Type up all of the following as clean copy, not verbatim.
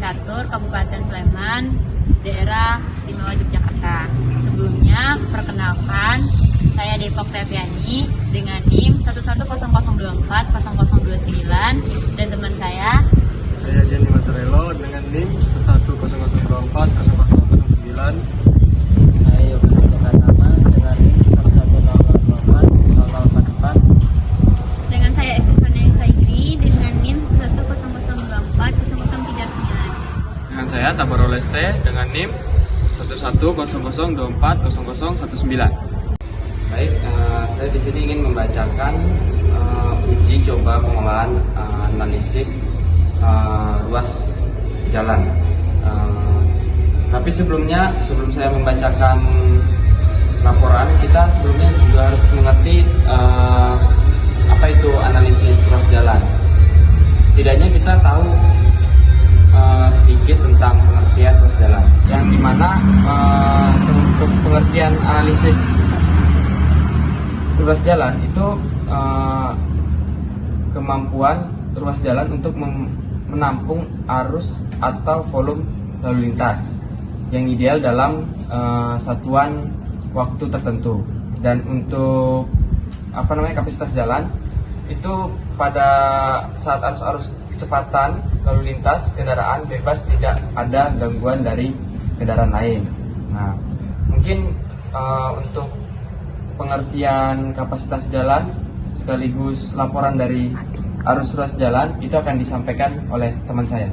Catur, Kabupaten Sleman, daerah Istimewa Yogyakarta. Sebelumnya, perkenalkan, saya Depok Teviani dengan NIM 110040029 dan teman saya Jenny Mazarello dengan NIM 110240009. Saya Yoga Pratama dengan NIM 110240044. dengan saya Estefania Khairi dengan NIM 100040039. Dengan saya Tabaro Leste dengan NIM 110040019. Baik, saya di sini ingin membacakan uji coba pengolahan analisis ruas jalan. Tapi sebelum saya membacakan laporan, kita sebelumnya juga harus mengerti apa itu analisis ruas jalan. Setidaknya kita tahu sedikit tentang pengertian ruas jalan, yang dimana untuk pengertian analisis ruas jalan itu kemampuan ruas jalan untuk menampung arus atau volume lalu lintas yang ideal dalam satuan waktu tertentu. Dan untuk kapasitas jalan itu pada saat arus kecepatan lalu lintas kendaraan bebas, tidak ada gangguan dari kendaraan lain. Nah, mungkin untuk pengertian kapasitas jalan sekaligus laporan dari arus ruas jalan itu akan disampaikan oleh teman saya.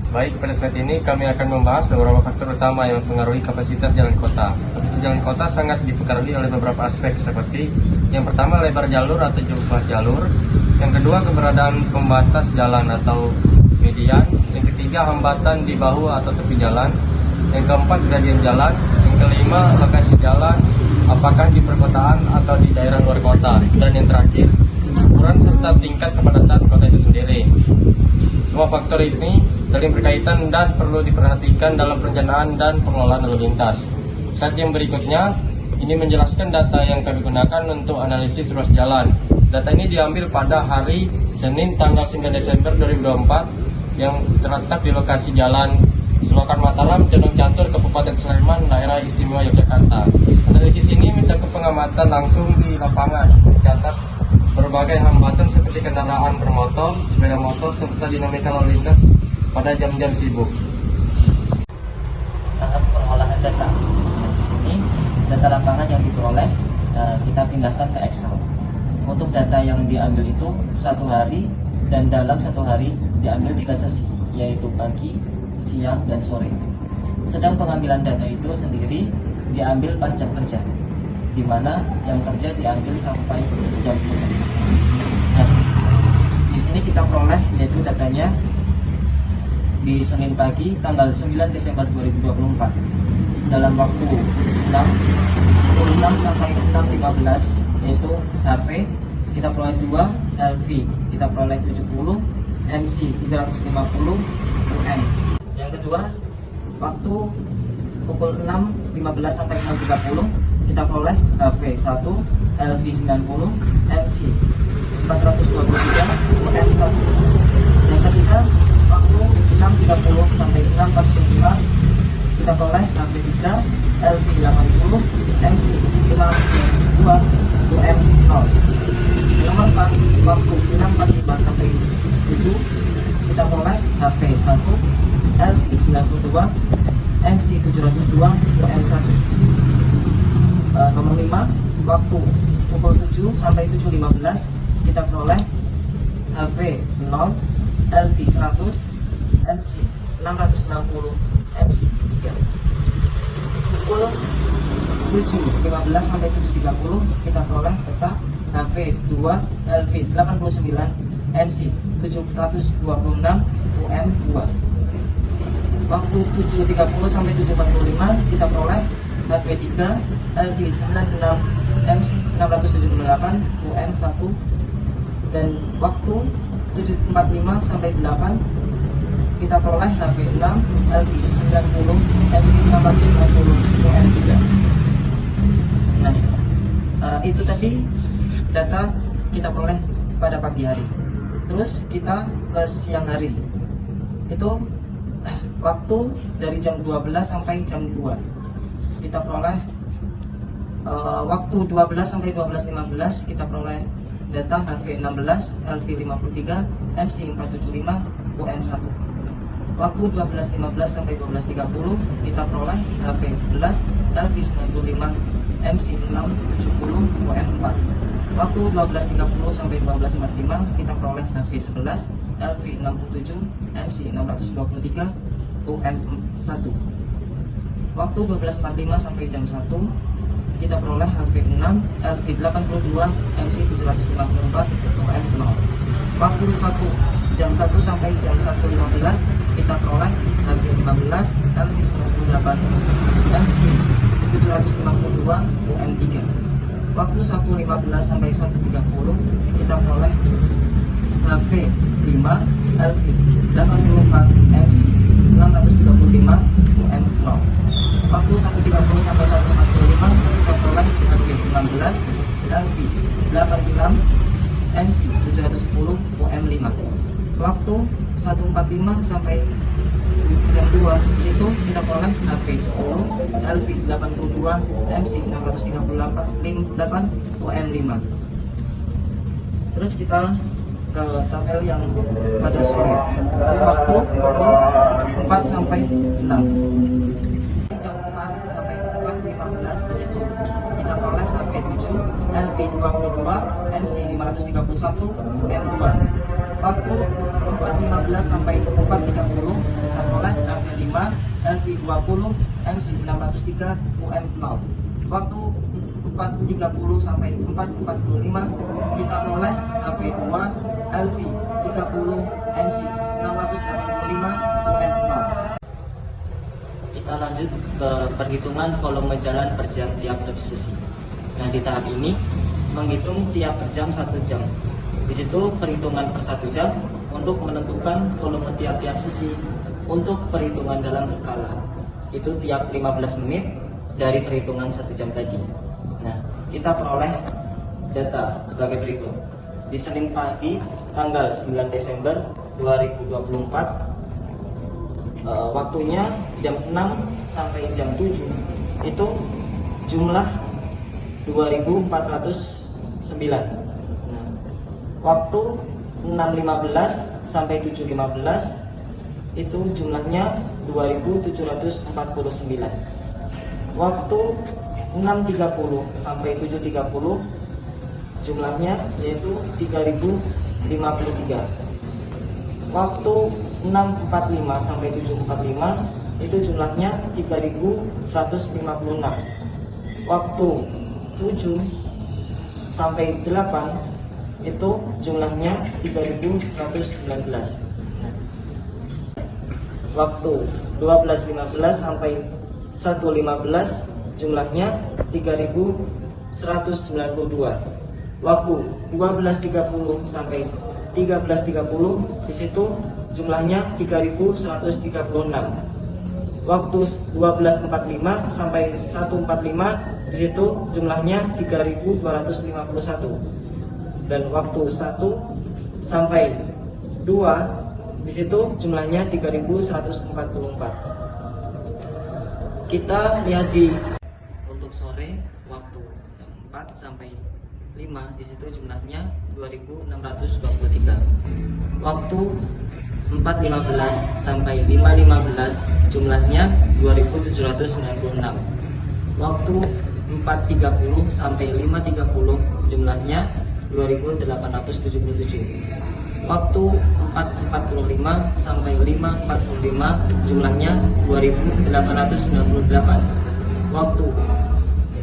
Baik, pada slide ini kami akan membahas beberapa faktor utama yang mempengaruhi kapasitas jalan kota. Kapasitas jalan kota sangat dipengaruhi oleh beberapa aspek seperti yang pertama lebar jalur atau jumlah jalur, yang kedua keberadaan pembatas jalan atau median, yang ketiga hambatan di bahu atau tepi jalan, yang keempat gradien jalan, yang kelima lokasi jalan apakah di perkotaan atau di daerah luar kota, dan yang terakhir ukuran serta tingkat kepadatan kota itu sendiri. Semua faktor ini saling berkaitan dan perlu diperhatikan dalam perencanaan dan pengelolaan lalu lintas. Slide yang berikutnya ini menjelaskan data yang kami gunakan untuk analisis ruas jalan. Data ini diambil pada hari Senin tanggal 9 Desember 2024 yang terletak di lokasi jalan Selokan Mataram, Condong Catur, Kabupaten Sleman, daerah Istimewa Yogyakarta. Analisis ini mencakup pengamatan langsung di lapangan, mencatat berbagai hambatan seperti kendaraan bermotor, sepeda motor, serta dinamika lalu lintas pada jam-jam sibuk. Tahap pengolahan data. Di sini data lapangan yang diperoleh kita pindahkan ke Excel. Untuk data yang diambil itu satu hari, dan dalam satu hari diambil 3 sesi, yaitu pagi, siang, dan sore. Sedang pengambilan data itu sendiri diambil pas jam kerja, di mana jam kerja diambil sampai jam kerja. Nah, di sini kita peroleh yaitu datanya di Senin pagi tanggal 9 Desember 2024 dalam waktu 6 sampai 6.15, yaitu HP kita peroleh 2, LV kita peroleh 70, MC 350, UM. Yang kedua, waktu pukul 6.15 sampai 6.30 kita peroleh HV 1, LV 90, MC 423, UM 1. Yang ketiga, waktu 6.30 sampai 6.45 kita peroleh HV 3, LV 80, MC 592, UM 0. Nomor 4, waktu 6.45 sampai 7 kita peroleh HV 1, LV 92, MC 702, UM 1. Nomor 5, waktu pukul 7 sampai 7.15 kita peroleh HV 0, LV 100, MC 660, MC 3. Pukul 7.15 sampai 7.30 kita peroleh data HV 2, LV 89, MC 726, UM 2. Waktu 7.30 sampai 7.45 kita peroleh HV 3, LV 96, MC 678, UM 1. Dan waktu 7.45 sampai 8 kita peroleh HV 6, LV 90, MC 690, UM 3. Nah, itu tadi data kita peroleh pada pagi hari. Terus kita ke siang hari. Itu waktu dari jam 12 sampai jam 2 kita peroleh waktu 12 sampai 12.15 kita peroleh data HV16, LV53, MC475, UM1. Waktu 12.15 sampai 12.30 kita peroleh HV11, LV95, MC670, UM4. Waktu 12.30 sampai 12.45 kita peroleh HV11, LV67, MC623, UM1. Waktu 12.45 sampai jam 1 kita peroleh HV6, LV82, MC754, UM0. Waktu jam 1 sampai jam 1.15 kita peroleh HV15, LV98, MC752, UM3. Waktu 1.15 sampai 1.30 kita peroleh HV5, LV84, MC635, UM0. Waktu 1.30 sampai 1.45 kita peroleh HV16, LV86, MC710, UM5. Waktu 1.45 sampai jam 2 di situ kita peroleh HV10, LV82, MC638, UM5. Terus kita ke tabel yang pada sore. Waktu pukul 4 sampai 6. Jam 4 sampai 4.15 di situ kita peroleh HV7, LV22, MC531, UM2. Waktu 4.15 sampai 4.30 kita peroleh HV5, LV20, MC603, UM0. Waktu 4.30 sampai 4.45 kita peroleh HV2, LV30, MC685, UM0. Kita lanjut ke perhitungan volume jalan per jam tiap sesi. Nah, di tahap ini menghitung tiap per jam 1 jam. Di situ perhitungan per 1 jam untuk menentukan volume tiap-tiap sesi untuk perhitungan dalam berkala. Itu tiap 15 menit dari perhitungan 1 jam tadi. Nah, kita peroleh data sebagai berikut. Di Senin pagi tanggal 9 Desember 2024 waktunya jam 6 sampai jam 7 itu jumlah 2.409. Nah, waktu 6.15 sampai 7.15 itu jumlahnya 2.749. Waktu 6.30 sampai 7.30 jumlahnya yaitu 3.053. Waktu 6.45 sampai 7.45 itu jumlahnya 3.156. Waktu 7 sampai 8 itu jumlahnya 3.119. Waktu 12.15 sampai 1.15 jumlahnya 3.192. Waktu 12.30 sampai 13.30 di situ jumlahnya 3.136. Waktu 12.45 sampai 1.45 di situ jumlahnya 3.251. Dan waktu 1 sampai 2 di situ jumlahnya 3.144. Kita lihat di untuk sore waktu 4 sampai 5 di situ jumlahnya 2.623. Waktu 4.15 sampai 5.15 jumlahnya 2.796. Waktu 4.30 sampai 5.30 jumlahnya 2.877. Waktu 4.45 sampai 5.45 jumlahnya 2.898. Waktu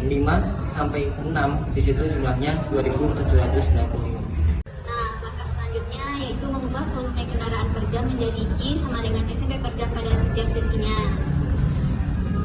5 sampai 6 di situ jumlahnya 2.795. Nah, langkah selanjutnya yaitu mengubah volume kendaraan per jam menjadi Q sama dengan SMP per jam pada setiap sesinya.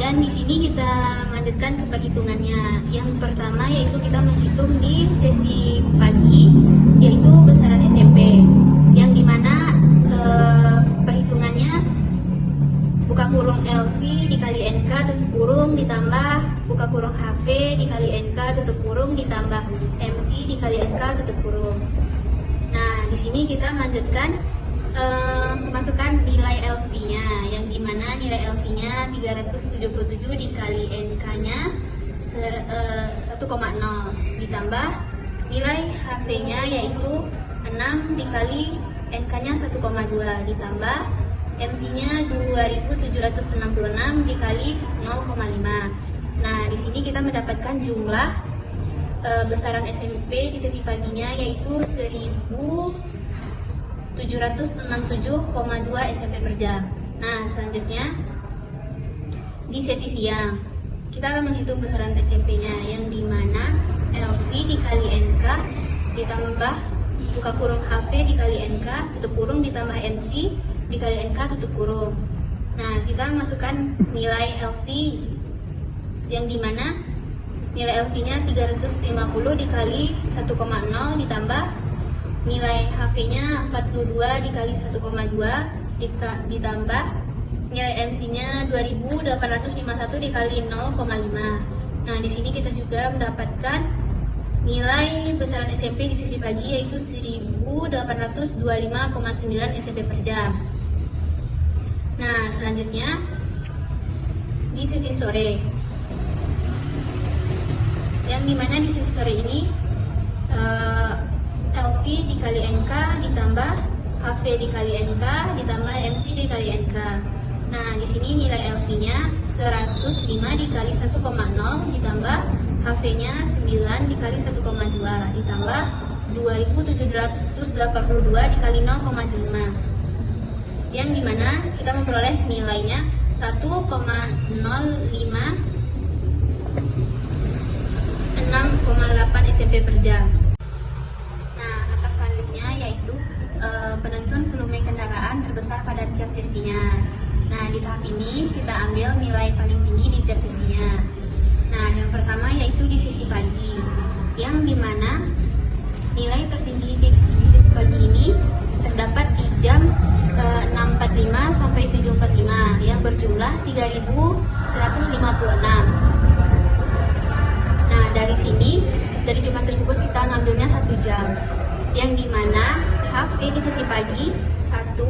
Dan di sini kita lanjutkan ke perhitungannya. Yang pertama yaitu kita menghitung di sesi pagi yaitu besaran SMP, yang dimana perhitungannya buka kurung LV dikali NK tutup kurung ditambah buka kurung HV dikali NK tutup kurung ditambah MC dikali NK tutup kurung. Nah, di sini kita melanjutkan masukkan nilai LV-nya, yang dimana 377 dikali NK-nya 1,0 ditambah nilai HV-nya yaitu 6 dikali NK-nya 1,2 ditambah MC-nya 2766 dikali 0,5. Nah, di sini kita mendapatkan jumlah besaran SMP di sesi paginya yaitu 1767,2 SMP per jam. Nah, selanjutnya di sesi siang kita akan menghitung besaran SMP-nya yang dimana LV dikali NK ditambah buka kurung HV dikali NK tutup kurung ditambah MC dikali NK tutup kurung. Nah, kita masukkan nilai LV yang dimana nilai LV-nya 350 dikali 1,0 ditambah nilai HV-nya 42 dikali 1,2 ditambah nilai MC-nya 2851 dikali 0,5. Nah, di sini kita juga mendapatkan nilai besaran SMP di sesi pagi yaitu 1825,9 SMP per jam. Nah, selanjutnya di sesi sore, yang dimana di sesi sore ini LV dikali NK ditambah HV dikali NK ditambah MC dikali NK. Nah, di sini nilai LV-nya 105 dikali 1,0 ditambah HV-nya 9 dikali 1,2 ditambah 2782 dikali 0,5, yang dimana kita memperoleh nilainya 1,056,8 SMP per jam. Nah, langkah selanjutnya yaitu penentuan volume kendaraan terbesar pada tiap sesinya. Nah, di tahap ini kita ambil nilai paling tinggi di tiap sesinya. Nah, yang pertama yaitu di sesi pagi, yang dimana nilai tertinggi di sesi pagi ini terdapat di jam 6.45 sampai 7.45 yang berjumlah 3.156. Nah, dari sini, dari jumlah tersebut kita ngambilnya 1 jam, yang dimana HV di sesi pagi 1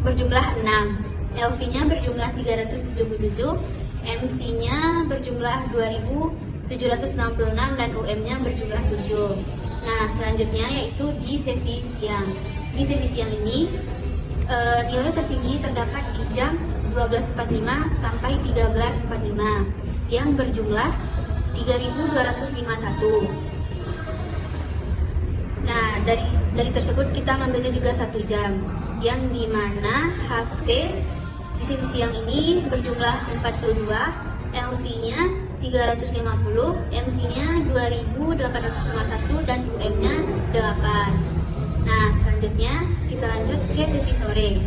berjumlah 6, LV-nya berjumlah 377, MC-nya berjumlah 2.766 dan UM-nya berjumlah 7. Nah, selanjutnya yaitu di sesi siang. Di sesi siang ini nilai tertinggi terdapat di jam 12.45 sampai 13.45 yang berjumlah 3.251. Nah, dari tersebut kita ngambilnya juga 1 jam, yang dimana HV di sisi siang ini berjumlah 42, LV-nya 350, MC-nya 2.851 dan UM-nya 8. Nah, selanjutnya kita lanjut ke sesi sore.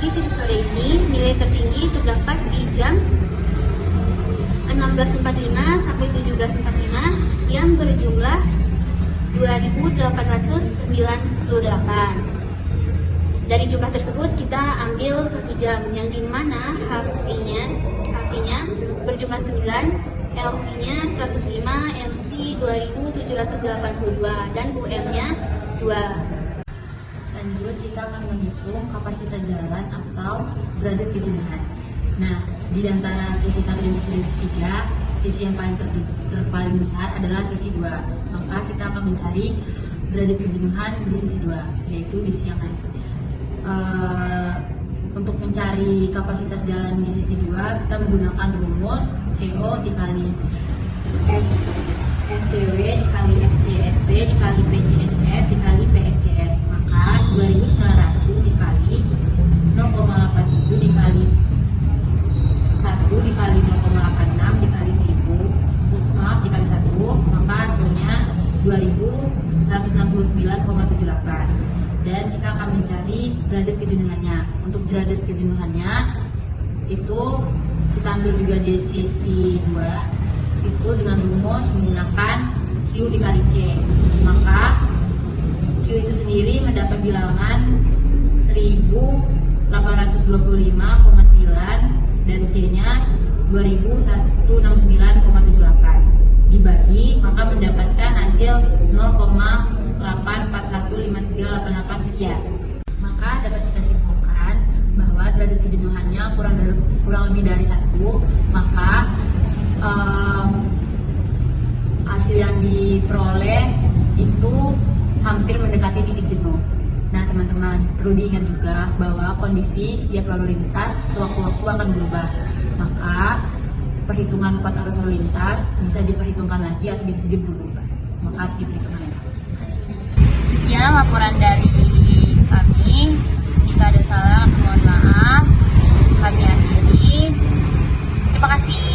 Di sesi sore ini nilai tertinggi terdapat di jam 16.45 sampai 17.45 yang berjumlah 2.898. Dari jumlah tersebut kita ambil 1 jam, yang dimana HV-nya berjumlah 9, LV-nya 105, MC 2.782 dan UM-nya 2. Lanjut, kita akan menghitung kapasitas jalan atau derajat kejenuhan. Nah, di antara sesi 1 dan sesi 3, sesi yang paling besar adalah sesi 2. Maka kita akan mencari derajat kejenuhan di sesi 2, yaitu di siang hari. Untuk mencari kapasitas jalan di sesi 2, kita menggunakan rumus CO dikali FCW dikali FCSP dikali PCSF dikali PSCS. Maka 2.900 dikali 0,87 dikali 1 dikali 0,86 dikali 1000, dikali 1, maka hasilnya 2.169,78. Dan kita akan mencari derajat kejenuhannya. Untuk derajat kejenuhannya itu kita ambil juga di sisi 2, itu dengan rumus menggunakan Q dikali C. Maka Q itu sendiri mendapat bilangan 1825,9 dan C-nya 2169,78. Dibagi maka mendapatkan hasil 0,8415388 sekian. Maka dapat kita simpulkan bahwa derajat kejenuhannya arusnya kurang lebih dari 1, maka hasil yang diperoleh itu hampir mendekati titik jenuh. Nah teman-teman, perlu diingat juga bahwa kondisi setiap lalu lintas sewaktu-waktu akan berubah. Maka perhitungan kuat arus lalu lintas bisa diperhitungkan lagi atau bisa saja berubah. Maka harus diperhitungkan lagi. Sekian laporan dari kami. Jika ada salah, mohon maaf. Kami akhiri. Terima kasih.